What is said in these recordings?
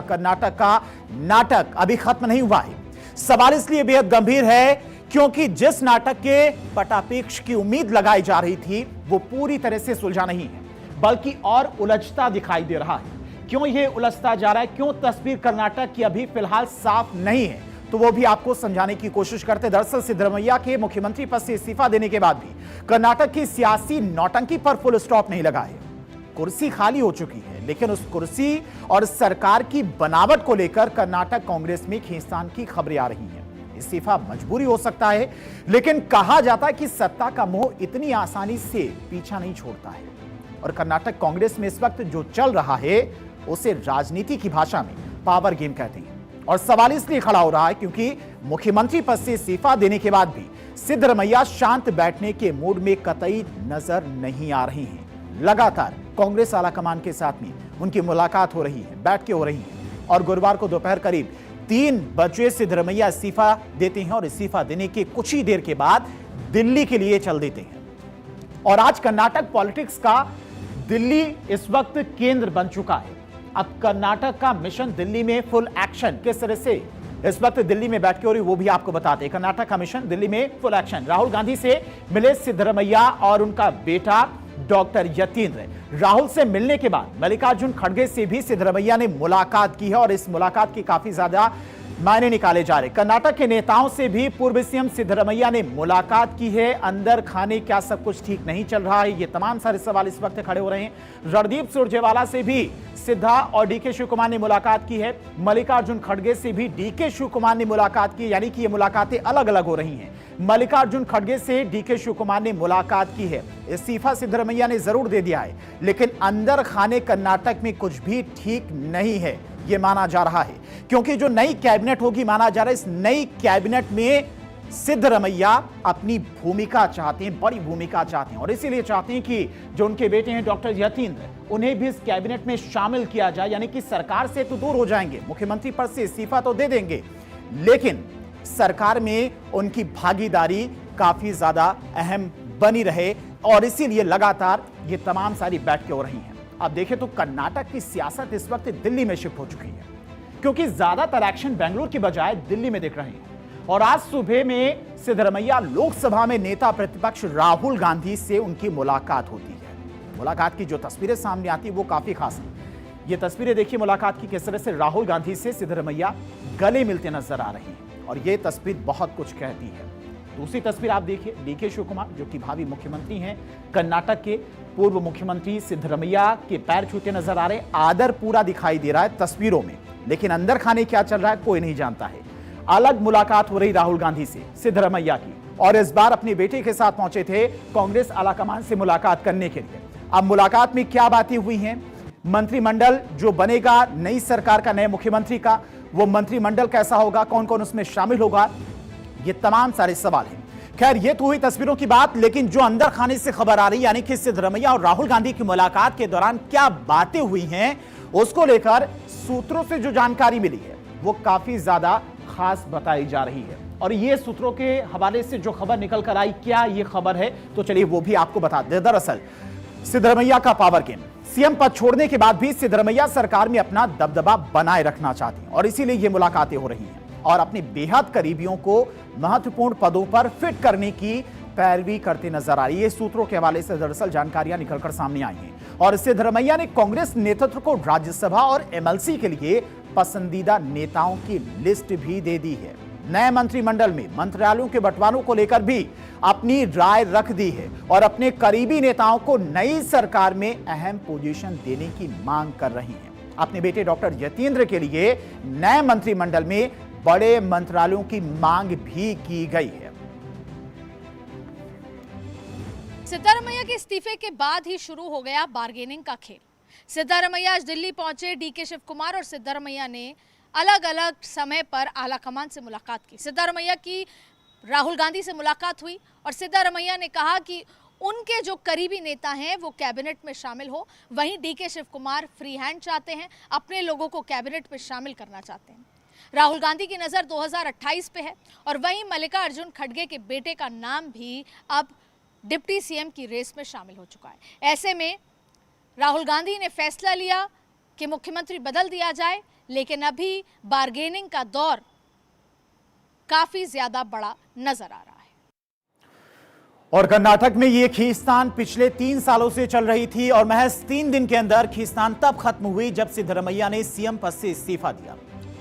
कर्नाटक का नाटक अभी खत्म नहीं हुआ है। सवाल इसलिए बेहद गंभीर है क्योंकि जिस नाटक के पटापेक्ष की उम्मीद लगाई जा रही थी वो पूरी तरह से सुलझा नहीं है, बल्कि और उलझता दिखाई दे रहा है। क्यों यह उलझता जा रहा है, क्यों तस्वीर कर्नाटक की अभी फिलहाल साफ नहीं है, तो वो भी आपको समझाने की कोशिश करते। दरअसल सिद्धरमैया के मुख्यमंत्री पद से इस्तीफा देने के बाद भी कर्नाटक की सियासी नौटंकी पर फुल स्टॉप नहीं लगा है। कुर्सी खाली हो चुकी है, लेकिन उस कुर्सी और सरकार की बनावट को लेकर कर्नाटक कांग्रेस में खींचतान की खबरें आ रही हैं। इस्तीफा मजबूरी हो सकता है, लेकिन कहा जाता है कि सत्ता का मोह इतनी आसानी से पीछा नहीं छोड़ता है। और कर्नाटक कांग्रेस में इस वक्त जो चल रहा है उसे राजनीति की भाषा में पावर गेम कहते हैं। और सवाल इसलिए खड़ा हो रहा है क्योंकि मुख्यमंत्री पद से इस्तीफा देने के बाद भी सिद्धरमैया शांत बैठने के मूड में कतई नजर नहीं आ रही हैं। लगातार कांग्रेस आलाकमान के साथ में उनकी मुलाकात हो रही है, बैठ के हो रही है। और गुरुवार को दोपहर करीब 3 बजे सिद्धरमैया इस्तीफा देते हैं और इस्तीफा देने के कुछ ही देर के बाद दिल्ली के लिए चल देते हैं। और आज कर्नाटक पॉलिटिक्स का दिल्ली इस वक्त केंद्र बन चुका है। अब कर्नाटक का मिशन दिल्ली में फुल एक्शन किस तरह से इस वक्त दिल्ली में बैठ के हो रही वो भी आपको बताते हैं। कर्नाटक का मिशन दिल्ली में फुल एक्शन। राहुल गांधी से मिले सिद्धरमैया और उनका बेटा डॉक्टर यतीन्द्र। राहुल से मिलने के बाद मल्लिकार्जुन खड़गे से भी सिद्धरमैया ने मुलाकात की है और इस मुलाकात की काफी ज्यादा मायने निकाले जा रहे। कर्नाटक के नेताओं से भी पूर्व सीएम सिद्धरमैया ने मुलाकात की है। अंदर खाने क्या सब कुछ ठीक नहीं चल रहा है, ये तमाम सारे सवाल इस वक्त खड़े हो रहे हैं। रणदीप सुरजेवाला से भी सिद्धा और डीके शिव कुमार ने मुलाकात की है। मल्लिकार्जुन खड़गे से भी डीके शिव कुमार ने मुलाकात की, यानी कि ये मुलाकातें अलग अलग हो रही हैं। मल्लिकार्जुन खड़गे से डीके शिव कुमार ने मुलाकात की है। इस्तीफा सिद्धरमैया ने जरूर दे दिया है, लेकिन अंदर खाने कर्नाटक में कुछ भी ठीक नहीं है, यह माना जा रहा है। क्योंकि जो नई कैबिनेट होगी, माना जा रहा है इस नई कैबिनेट में सिद्धरमैया अपनी भूमिका चाहते हैं, बड़ी भूमिका चाहते हैं। और इसीलिए चाहते हैं कि जो उनके बेटे हैं डॉक्टर यतीन्द्र, उन्हें भी इस कैबिनेट में शामिल किया जाए। यानी कि सरकार से तो दूर हो जाएंगे, मुख्यमंत्री पद से इस्तीफा तो दे देंगे, लेकिन सरकार में उनकी भागीदारी काफी ज्यादा अहम बनी रहे। और इसीलिए लगातार ये तमाम सारी बैठकें हो रही हैं। अब देखें तो कर्नाटक की सियासत इस वक्त दिल्ली में शिफ्ट हो चुकी है, क्योंकि ज्यादातर एक्शन बेंगलुरु की बजाय दिल्ली में दिख रहे हैं। और आज सुबह में सिद्धरमैया लोकसभा में नेता प्रतिपक्ष राहुल गांधी से उनकी मुलाकात होती है। मुलाकात की जो तस्वीरें सामने आती है वो काफी खास है। ये तस्वीरें देखिए मुलाकात की, किस तरह से राहुल गांधी से सिद्धरमैया गले मिलते नजर आ रहे हैं। और ये तस्वीर बहुत कुछ कहती है। दूसरी तस्वीर आप देखिए, डीके शिव कुमार जो कि भावी मुख्यमंत्री हैं कर्नाटक के, पूर्व मुख्यमंत्री सिद्धरमैया के पैर छूते नजर आ रहे। आदर पूरा दिखाई दे रहा है तस्वीरों में, लेकिन अंदर खाने क्या चल रहा है कोई नहीं जानता है। अलग मुलाकात हो रही राहुल गांधी से सिद्धरमैया की, और इस बार अपने बेटे के साथ पहुंचे थे कांग्रेस आलाकमान से मुलाकात करने के लिए। अब मुलाकात में क्या बातें हुई हैं, मंत्रिमंडल जो बनेगा नई सरकार का, नए मुख्यमंत्री का, वो मंत्रिमंडल कैसा होगा, कौन कौन उसमें शामिल होगा, ये तमाम सारे सवाल हैं। खैर ये तो हुई तस्वीरों की बात, लेकिन जो अंदर खाने से खबर आ रही, यानी कि सिद्धरमैया और राहुल गांधी की मुलाकात के दौरान क्या बातें हुई हैं, उसको लेकर सूत्रों से जो जानकारी मिली है वो काफी ज्यादा खास बताई जा रही है। और ये सूत्रों के हवाले से जो खबर निकल कर आई, क्या ये खबर है, तो चलिए वो भी आपको बता दें। दरअसल सिद्धरमैया का पावर गेम, सीएम पद छोड़ने के बाद भी सिद्धरमैया सरकार में अपना दबदबा बनाए रखना चाहते हैं, और इसीलिए ये मुलाकातें हो रही हैं। और अपने बेहद करीबियों को महत्वपूर्ण पदों पर फिट करने की पैरवी करते नजर आ रही है। सूत्रों के हवाले से दरअसल जानकारियां निकलकर सामने आई हैं। और सिद्धरमैया ने कांग्रेस नेतृत्व को राज्यसभा और एमएलसी के लिए पसंदीदा नेताओं की लिस्ट भी दे दी है। नए मंत्रिमंडल में मंत्रालयों के बंटवारों को लेकर भी अपनी राय रख दी है, और अपने करीबी नेताओं को नई सरकार में अहम पोजीशन देने की मांग कर रही हैं। अपने बेटे डॉक्टर यतीन्द्र के लिए नए मंत्रिमंडल में बड़े मंत्रालयों की मांग भी की गई है। सिद्धरमैया के इस्तीफे के बाद ही शुरू हो गया बार्गेनिंग का खेल। सिद्धरमैया आज दिल्ली पहुंचे। डीके शिव कुमार और सिद्धरमैया ने अलग अलग समय पर आलाकमान से मुलाकात की। सिद्धरमैया की राहुल गांधी से मुलाकात हुई और सिद्धरमैया ने कहा कि उनके जो करीबी नेता हैं वो कैबिनेट में शामिल हो। वहीं DK Shivakumar free hand चाहते हैं, अपने लोगों को कैबिनेट में शामिल करना चाहते हैं। राहुल गांधी की नज़र 2028 पे है, और वहीं मल्लिकार्जुन खड़गे के बेटे का नाम भी अब डिप्टी सीएम की रेस में शामिल हो चुका है। ऐसे में राहुल गांधी ने फैसला लिया कि मुख्यमंत्री बदल दिया जाए, लेकिन अभी बार्गेनिंग का दौर काफी ज्यादा बड़ा नजर आ रहा है। और कर्नाटक में ये खींचतान पिछले 3 सालों से चल रही थी और महज 3 दिन के अंदर खींचतान तब खत्म हुई जब सिद्धरमैया ने सीएम पद से इस्तीफा दिया।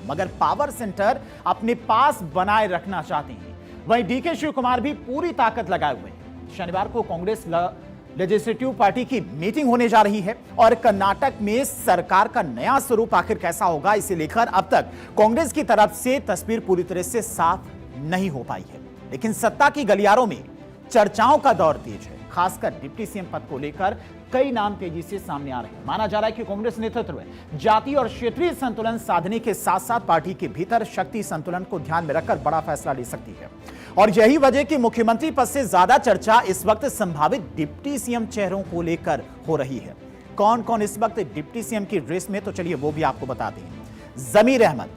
मगर पावर सेंटर अपने पास बनाए रखना चाहते हैं। वहीं डीके शिव कुमार भी पूरी ताकत लगाए हुए हैं। शनिवार को कांग्रेस लेजिस्लेटिव पार्टी की मीटिंग होने जा रही है और कर्नाटक में सरकार का नया स्वरूप आखिर कैसा होगा, इसे लेकर अब तक कांग्रेस की तरफ से तस्वीर पूरी तरह से साफ नहीं हो पाई है। लेकिन सत्ता की गलियारों में चर्चाओं का दौर तेज है। खासकर डिप्टी सीएम पद को लेकर कई नाम तेजी से सामने आ रहे हैं। माना जा रहा है कि कांग्रेस नेतृत्व में जातीय और क्षेत्रीय संतुलन साधने के साथ साथ पार्टी के भीतर शक्ति संतुलन को ध्यान में रखकर बड़ा फैसला ले सकती है। और यही वजह कि मुख्यमंत्री पद से ज्यादा चर्चा इस वक्त संभावित डिप्टी सीएम चेहरों को लेकर हो रही है। कौन कौन इस वक्त डिप्टी सीएम की रेस में, तो चलिए वो भी आपको बताते हैं। जमीर अहमद,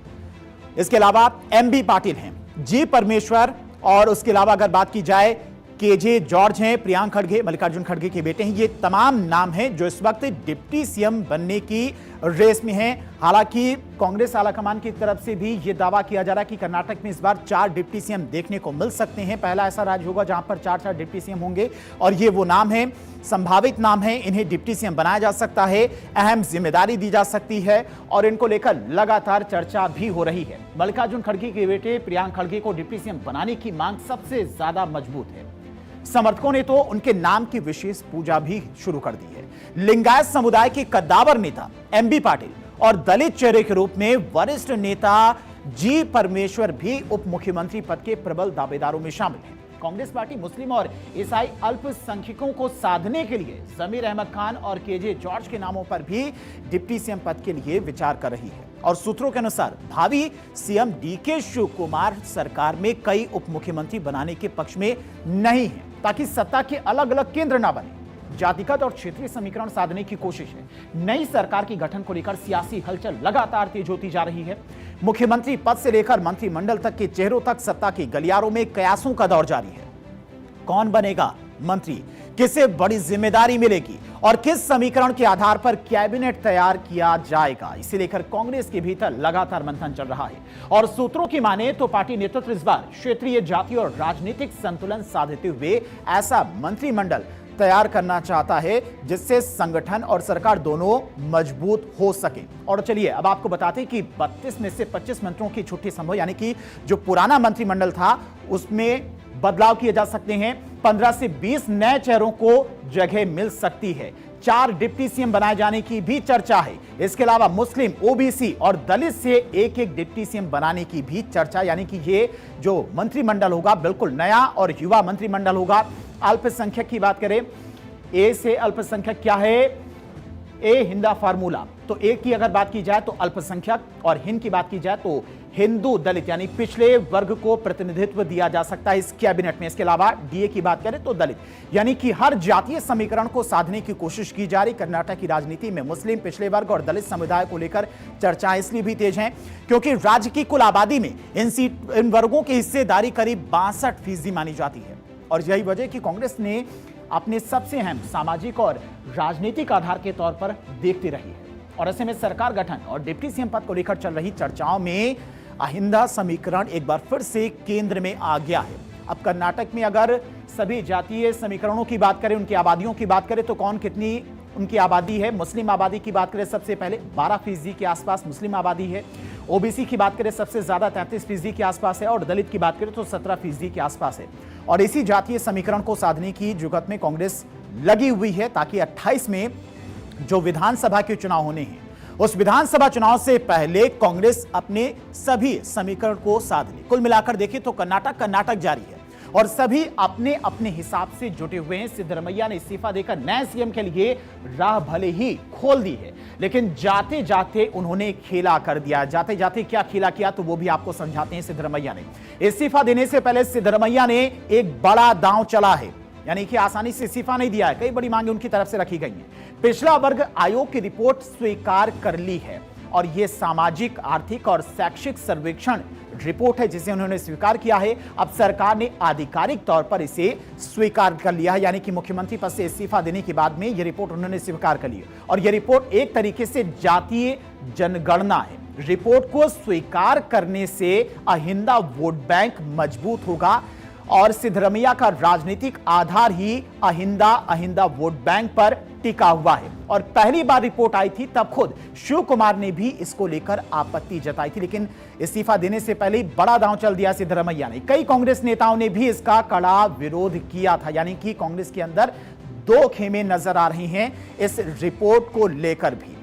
इसके अलावा एमबी पाटिल हैं, जी परमेश्वर, और उसके अलावा अगर बात की जाए केजे जॉर्ज हैं, प्रियांक खड़गे मल्लिकार्जुन खड़गे के बेटे हैं। ये तमाम नाम हैं जो इस वक्त डिप्टी सीएम बनने की रेस में हैं। हालांकि कांग्रेस आलाकमान की तरफ से भी ये दावा किया जा रहा है कि कर्नाटक में इस बार 4 डिप्टी सीएम देखने को मिल सकते हैं। पहला ऐसा राज्य होगा जहां पर 4 डिप्टी सीएम होंगे और ये वो नाम है, संभावित नाम है। इन्हें डिप्टी सीएम बनाया जा सकता है, अहम जिम्मेदारी दी जा सकती है और इनको लेकर लगातार चर्चा भी हो रही है। मल्लिकार्जुन खड़गे के बेटे प्रियांक खड़गे को डिप्टी सीएम बनाने की मांग सबसे ज्यादा मजबूत है। समर्थकों ने तो उनके नाम की विशेष पूजा भी शुरू कर दी है। लिंगायत समुदाय के कद्दावर नेता एमबी पाटिल और दलित चेहरे के रूप में वरिष्ठ नेता जी परमेश्वर भी उप मुख्यमंत्री पद के प्रबल दावेदारों में शामिल हैं। कांग्रेस पार्टी मुस्लिम और ईसाई अल्पसंख्यकों को साधने के लिए जमीर अहमद खान और केजे जॉर्ज के नामों पर भी डिप्टी सीएम पद के लिए विचार कर रही है। और सूत्रों के अनुसार भावी सीएम डीके शिव कुमार सरकार में कई उप मुख्यमंत्री बनाने के पक्ष में नहीं है, ताकि सत्ता के अलग अलग केंद्र ना बने। जातिगत और क्षेत्रीय समीकरण साधने की कोशिश है। नई सरकार की गठन को लेकर सियासी हलचल लगातार तेज होती जा रही है। मुख्यमंत्री पद से लेकर मंत्रिमंडल तक के चेहरों तक सत्ता के गलियारों में कयासों का दौर जारी है। कौन बनेगा मंत्री, किसे बड़ी जिम्मेदारी मिलेगी और किस समीकरण के आधार पर कैबिनेट तैयार किया जाएगा, इसे लेकर कांग्रेस के भीतर लगातार मंथन चल रहा है। और सूत्रों की माने तो पार्टी नेतृत्व इस बार क्षेत्रीय, जातीय और राजनीतिक संतुलन साधते हुए ऐसा मंत्रिमंडल तैयार करना चाहता है जिससे संगठन और सरकार दोनों मजबूत हो सके। और चलिए अब आपको बताते हैं कि 32 में से 25 मंत्रियों की छुट्टी संभव, यानी कि जो पुराना मंत्रिमंडल था उसमें बदलाव किए जा सकते हैं। 15 से 20 नए चेहरों को जगह मिल सकती है। 4 डिप्टी सीएम बनाए जाने की भी चर्चा है। इसके अलावा मुस्लिम, ओबीसी और दलित से एक डिप्टी सीएम बनाने की भी चर्चा, यानी कि ये जो मंत्रिमंडल होगा बिल्कुल नया और युवा मंत्रिमंडल होगा। अल्पसंख्यक की बात करें, ए से अल्पसंख्यक क्या है, ए हिंदा फार्मूला, तो ए की अगर बात की जाए तो अल्पसंख्यक और हिंद की बात की जाए तो हिंदू दलित, यानी पिछड़े वर्ग को प्रतिनिधित्व दिया जा सकता है इस कैबिनेट में। इसके अलावा डीए की बात करें तो दलित, यानी कि हर जातीय समीकरण को साधने की कोशिश की जा रही। कर्नाटक की राजनीति में मुस्लिम, पिछड़े वर्ग और दलित समुदाय को लेकर चर्चाएं इसलिए भी तेज हैं क्योंकि राज्य की कुल आबादी में इन वर्गों की हिस्सेदारी करीब 62% मानी जाती है। और यही वजह कि कांग्रेस ने अपने सबसे अहम सामाजिक और राजनीतिक आधार के तौर पर देखती रही है। और ऐसे में सरकार गठन और डिप्टी सीएम पद को लेकर चल रही चर्चाओं में अहिंदा समीकरण एक बार फिर से केंद्र में आ गया है। अब कर्नाटक में अगर सभी जातीय समीकरणों की बात करें, उनकी आबादियों की बात करें तो कौन कितनी उनकी आबादी है। मुस्लिम आबादी की बात करें सबसे पहले 12% के आसपास मुस्लिम आबादी है। ओबीसी की बात करें सबसे ज्यादा 33% के आसपास है और दलित की बात करें तो 17% के आसपास है। और इसी जातीय समीकरण को साधने की जुगत में कांग्रेस लगी हुई है ताकि 28 में जो विधानसभा के चुनाव होने हैं उस विधानसभा चुनाव से पहले कांग्रेस अपने सभी समीकरण को साध ले। कुल मिलाकर देखें तो कर्नाटक जारी है और सभी अपने अपने हिसाब से जुटे हुए हैं। सिद्धरमैया ने इस्तीफा देकर नए सीएम के लिए राह भले ही खोल दी है, लेकिन जाते जाते उन्होंने खेला कर दिया। जाते जाते क्या खेला किया तो वो भी आपको समझाते हैं। सिद्धरमैया ने इस्तीफा देने से पहले सिद्धरमैया ने एक बड़ा दांव चला है, यानी कि आसानी से इस्तीफा नहीं दिया है। कई बड़ी मांगे उनकी तरफ से रखी गई हैं। पिछड़ा वर्ग आयोग की रिपोर्ट स्वीकार कर ली है और यह सामाजिक, आर्थिक और शैक्षिक सर्वेक्षण रिपोर्ट है जिसे उन्होंने स्वीकार किया है। अब सरकार ने आधिकारिक तौर पर इसे स्वीकार कर लिया है, यानी कि मुख्यमंत्री पद से इस्तीफा देने के बाद में यह रिपोर्ट उन्होंने स्वीकार कर ली है। और यह रिपोर्ट एक तरीके से जातीय जनगणना है। रिपोर्ट को स्वीकार करने से अहिंदा वोट बैंक मजबूत होगा और सिद्धरमैया का राजनीतिक आधार ही अहिंदा वोट बैंक पर टिका हुआ है। और पहली बार रिपोर्ट आई थी तब खुद शिव कुमार ने भी इसको लेकर आपत्ति जताई थी, लेकिन इस्तीफा देने से पहले बड़ा दांव चल दिया सिद्धरमैया ने। कई कांग्रेस नेताओं ने भी इसका कड़ा विरोध किया था, यानी कि कांग्रेस के अंदर दो खेमे नजर आ रही हैं इस रिपोर्ट को लेकर भी।